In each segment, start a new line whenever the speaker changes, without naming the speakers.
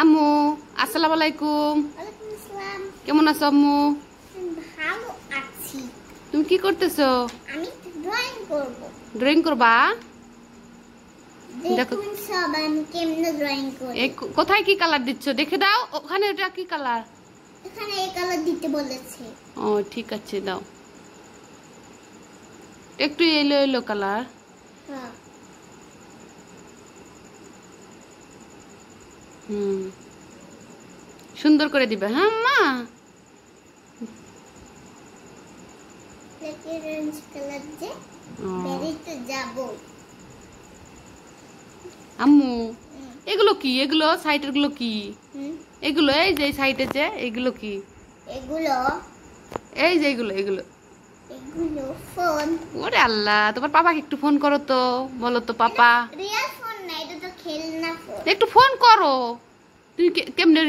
আম্মু আসসালামু আলাইকুম।
ওয়ালাইকুম আসসালাম।
কেমন আছো আম্মু?
ভালো আছি।
তুমি কি করতেছো?
আমি ড্রয়িং করব।
ড্রয়িং করবা? দেখো
দেখুন সব আমি কেমনে ড্রয়িং করি।
কোথায় কি কালার দিচ্ছ দেখে দাও। ওখানে ওটা কি কালার?
এখানে এই কালার দিতে বলেছে।
ও ঠিক আছে দাও। একটু এলো এলো কালার।
হ্যাঁ।
সুন্দর করে দিবে হ্যাঁ মা।
অরেঞ্জ কালার যে বেরিতে যাব।
আম্মু এগুলো কি? এগুলো সাইডের গুলো কি? এগুলো এই যে সাইডে যে এগুলো কি?
এগুলো
এই যে এগুলো এগুলো
এগুলো ফোন।
ওরে আল্লাহ, তোমার পাপাকে একটু ফোন করো তো, বলো তো পাপা।
রিয়েল ফোন না, এটা তো খেলনা ফোন।
একটু ফোন করো। তুমি কেমনে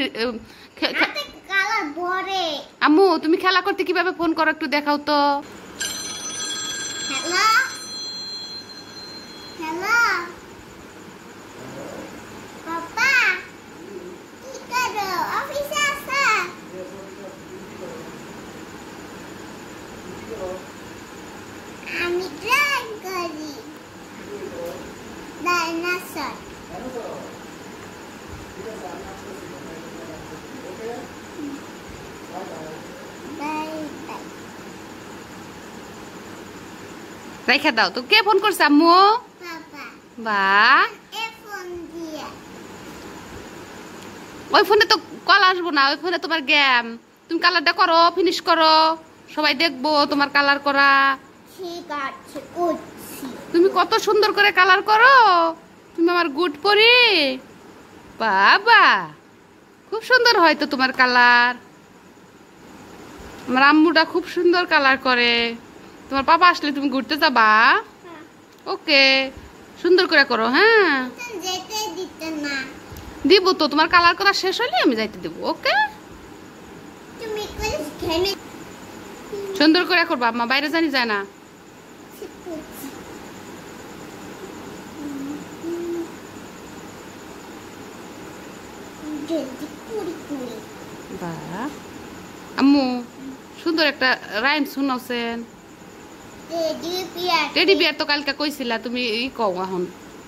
হাতে কালার ভরে।
আম্মু তুমি খেলা করতে কিভাবে ফোন করো একটু দেখাও তো।
হ্যালো হ্যালো পাপা, কি করো? অফিসে আসা? আমি ড্রয়িং করি ডাইনোসর। Bye bye.
রেখে দাও তো। কে ফোন করছে আম্মু?
পাপা
বা
এ ফোন দিয়ে।
ওই ফোনে তো কল আসবো না, ওই ফোনে তোমার গেম। তুমি কালারটা করো, ফিনিশ করো, সবাই দেখবো তোমার কালার করা।
ঠিক আছে করছি।
তুমি কত সুন্দর করে কালার করো। তুমি আমার গুড পরি। বাবা খুব সুন্দর হয় তো তোমার কালার। আমার আম্মুটা খুব সুন্দর কালার করে। তোমার পাপা আসলে তুমি ঘুরতে যাবা? ওকে সুন্দর করে করো হ্যাঁ।
যেতে দিতে না।
দিব তো, তোমার কালার করা শেষ হলে আমি যাইতে দেবো। ওকে
তুমি কইস ঘেমে।
সুন্দর করে করবা আম্মা, বাইরে জানি যায় না।
ঠিক করছি। জলদি কুড়ি কুড়ি।
বা আম্মু সুন্দর একটা রাইম শুনাওছেন।
Teddy bear.
টেডি বিয়ার তো কালকে কইছিলা, তুমি ই কও এখন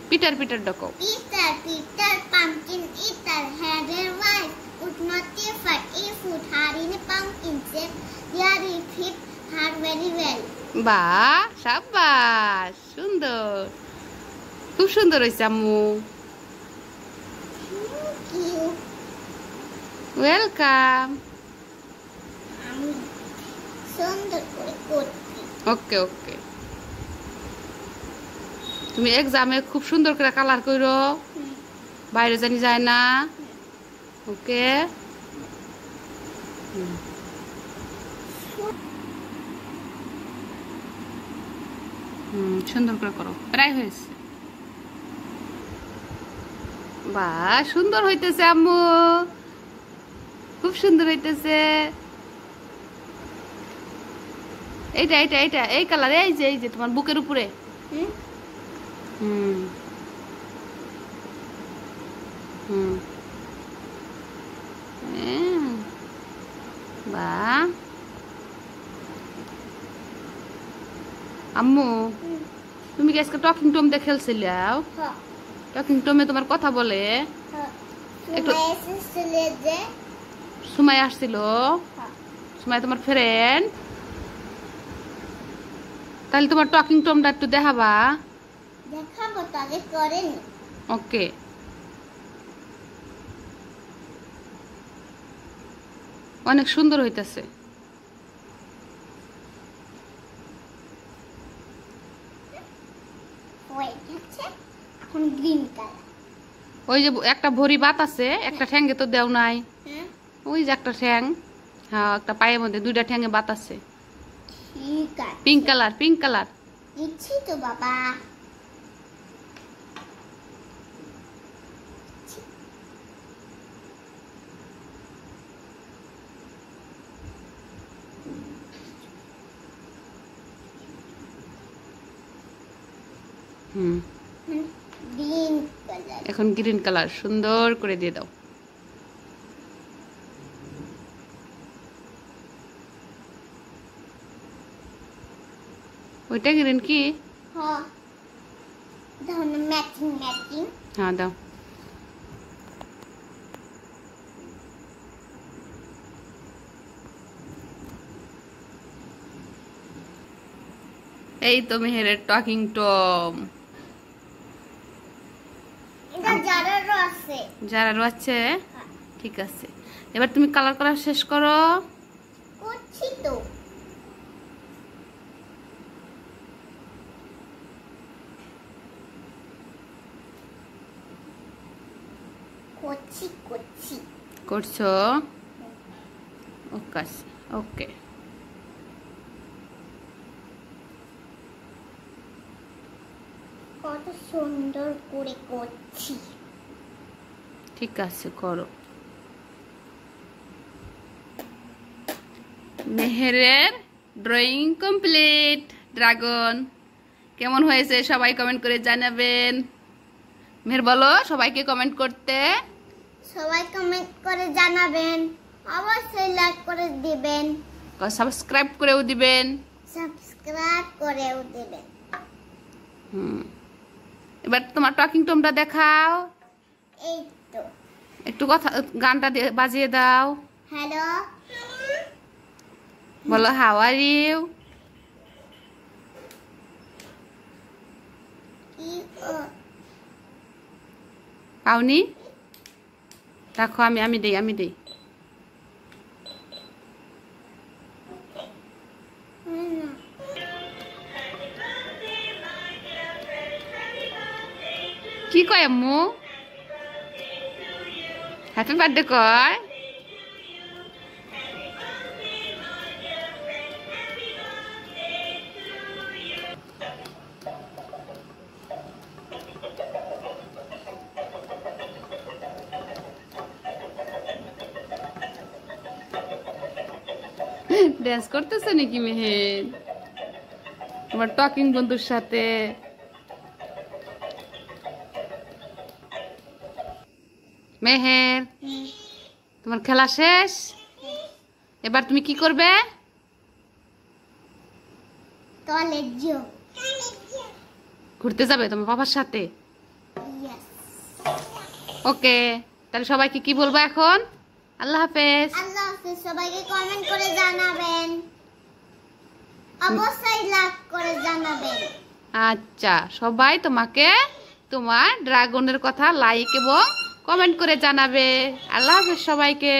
পিটার পিটার ডাকো।
Peter, Peter, pumpkin eater, had a wife, would not differ if would had in a pumpkin shape. There he fit her very well.
বা সাবাস, সুন্দর, খুব সুন্দর হয়েছে আম্মু।
Thank you.
ওয়েলকাম।
আমি সুন্দর করে করছি।
ওকে ওকে, তুমি এক্সামে খুব সুন্দর করে কালার করো, বাইরে জানি যায় না। ওকে সুন্দর করে করো, প্রায় হয়েছে। বা সুন্দর হইতেছে আম্মু, খুব সুন্দর হইতেছে। এইটা এইটা এইটা এই কালার, এই যে তোমার বুকের উপরে। হুম হুম বা আম্মু তুমি কি আজকে টকিং টম দিয়ে খেলছিলাও? টকিং টমে তোমার কথা বলে একটু। সুমাই আসছিল? সুমাই তোমার ফ্রেন্ড? তাহলে তোমার টকিং টমটা একটু দেখাবা?
দেখাবো, তাহলে করেনি।
ওকে অনেক সুন্দর হইতেছে।
এখন গ্রিন কালার।
ওই যে একটা ভরি বাত আছে, একটা ঠ্যাঙ্গে তো দেও নাই। ওই যে একটা ঠ্যাং, হ্যাঁ একটা পায়ের মধ্যে দুইটা ঠ্যাঙ্গে বাত আছে।
ঠিক আছে,
পিঙ্ক কালার, পিঙ্ক কালার
দিচ্ছি তো বাবা। Green colour.
এখন গ্রিন কালার সুন্দর করে দিয়ে দাও। ওইটা গ্রিন কি?
হ্যাঁ দাও না, ম্যাচিং ম্যাচিং।
হ্যাঁ দাও। এই তো মেহেরের টকিং টম।
এটা জারারও আছে।
যারা আছে ঠিক আছে। এবার তুমি কালার করা শেষ করো।
করছি তো। করছি করছি।
করছো? ওকে ওকে।
কত সুন্দর করে করছি।
ঠিক আছে করো। মেহেরের ড্রয়িং কমপ্লিট। ড্রাগন কেমন হয়েছে সবাই কমেন্ট করে জানাবেন। মেহের বলো সবাইকে কমেন্ট করতে।
সবাই কমেন্ট করে জানাবেন, অবশ্যই লাইক করে দিবেন,
সাবস্ক্রাইব করেও দিবেন।
সাবস্ক্রাইব করেও দিবেন।
এবার তোমার টকিং টমটা দেখাও।
এই তো
একটু কথা গানটা বাজিয়ে দাও।
হ্যালো,
বলো হাউ আর ইউ। পাওনি? রাখো, আমি দেই। কি কয় আম্মু? হ্যাপি বার্থডে কয়। ড্যান্স করতেছে নাকি মেহের তোমার টকিং বন্ধুর সাথে? মেহের তোমার খেলা শেষ, এবার তুমি কি করবে?
টয়লেট যাও।
ঘুরতে যাবে তোমার বাবার সাথে?
ইয়েস।
ওকে, তাহলে সবাইকে কি বলবো এখন? আল্লাহ হাফেজ।
আল্লাহ হাফেজ। সবাইকে কমেন্ট করে জানাবেন, অবশ্যই লাইক করে জানাবেন।
আচ্ছা, সবাই তোমাকে তোমার ড্রাগনের কথা লাইক এবং কমেন্ট করে জানাবে। আল্লাহ হাফেজ সবাইকে।